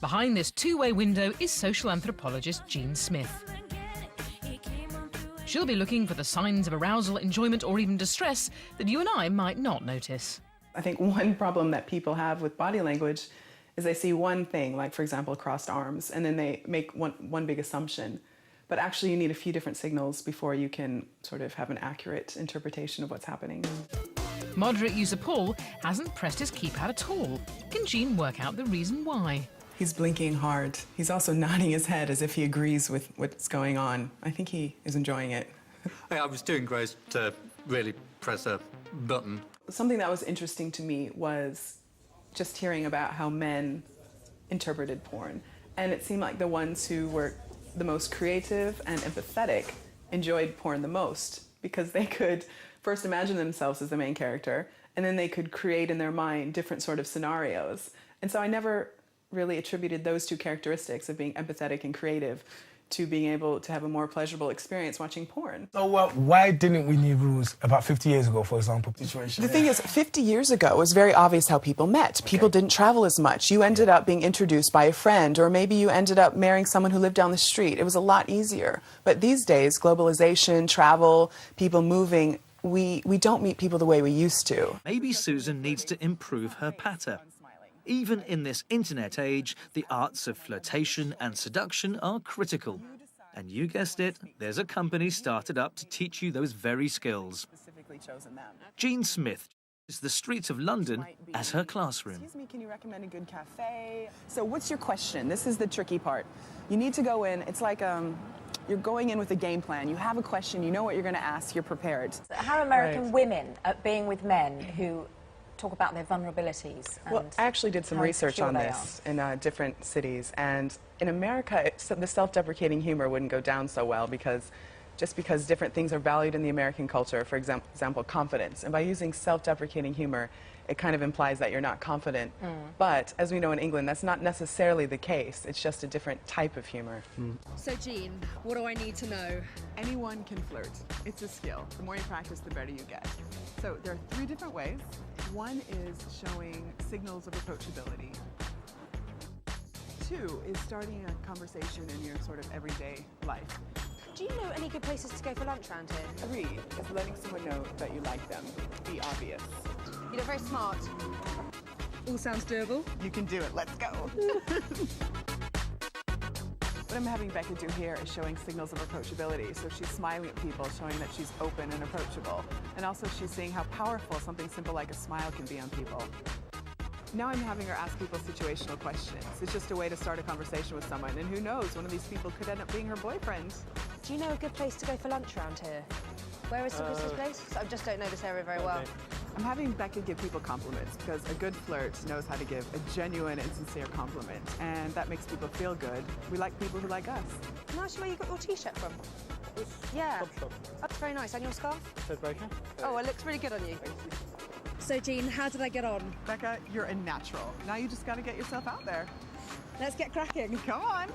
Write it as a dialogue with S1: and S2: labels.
S1: Behind this two-way window is social anthropologist Jean Smith. She'll be looking for the signs of arousal, enjoyment, or even distress that you and I might not notice.
S2: I think one problem that people have with body language is they see one thing, like for example, crossed arms, and then they make one big assumption. But actually you need a few different signals before you can sort of have an accurate interpretation of what's happening.
S1: Moderate user Paul hasn't pressed his keypad at all. Can Jean work out the reason why?
S2: He's blinking hard. He's also nodding his head as if he agrees with what's going on. I think he is enjoying it.
S3: I was too engrossed to really press a button.
S2: Something that was interesting to me was just hearing about how men interpreted porn. And it seemed like the ones who were the most creative and empathetic enjoyed porn the most, because they could first imagine themselves as the main character, and then they could create in their mind different sort of scenarios. And so I never really attributed those two characteristics of being empathetic and creative to being able to have a more pleasurable experience watching porn.
S4: So why didn't we need rules about 50 years ago, for example?
S2: The thing is, 50 years ago, it was very obvious how people met. People didn't travel as much. You ended up being introduced by a friend, or maybe you ended up marrying someone who lived down the street. It was a lot easier. But these days, globalization, travel, people moving, we don't meet people the way we used to.
S5: Maybe Susan needs to improve her patter. Even in this internet age, the arts of flirtation and seduction are critical. And you guessed it, there's a company started up to teach you those very skills. Jean Smith uses the streets of London as her classroom.
S2: Excuse me, can you recommend a good cafe? So what's your question? This is the tricky part. You need to go in, it's like you're going in with a game plan. You have a question, you know what you're going to ask, you're prepared.
S6: How are American women at being with men who talk about their vulnerabilities?
S2: Well, I actually did some research on this in different cities, and in America, the self-deprecating humor wouldn't go down so well because different things are valued in the American culture, for example, confidence. And by using self-deprecating humor, it kind of implies that you're not confident. But as we know in England, that's not necessarily the case. It's just a different type of humor.
S7: So Jean, what do I need to know?
S2: Anyone can flirt. It's a skill. The more you practice, the better you get. So there are 3 different ways. One is showing signals of approachability. 2 is starting a conversation in your sort of everyday life.
S7: Do you know any good places to go for lunch around here?
S2: 3 is letting someone know that you like them. Be obvious.
S7: You look very smart. All sounds doable.
S2: You can do it. Let's go. What I'm having Becca do here is showing signals of approachability. So she's smiling at people, showing that she's open and approachable. And also she's seeing how powerful something simple like a smile can be on people. Now I'm having her ask people situational questions. It's just a way to start a conversation with someone. And who knows, one of these people could end up being her boyfriend.
S7: Do you know a good place to go for lunch around here? Where is the business place? I just don't know this area very well.
S2: I'm having Becca give people compliments because a good flirt knows how to give a genuine and sincere compliment, and that makes people feel good. We like people who like us.
S7: Can I ask you where you got your t-shirt from? Yeah. That's very nice. And your scarf? Oh, it looks really good on you. So Jean, how did I get on?
S2: Becca, you're a natural. Now you just got to get yourself out there.
S7: Let's get cracking.
S2: Come on.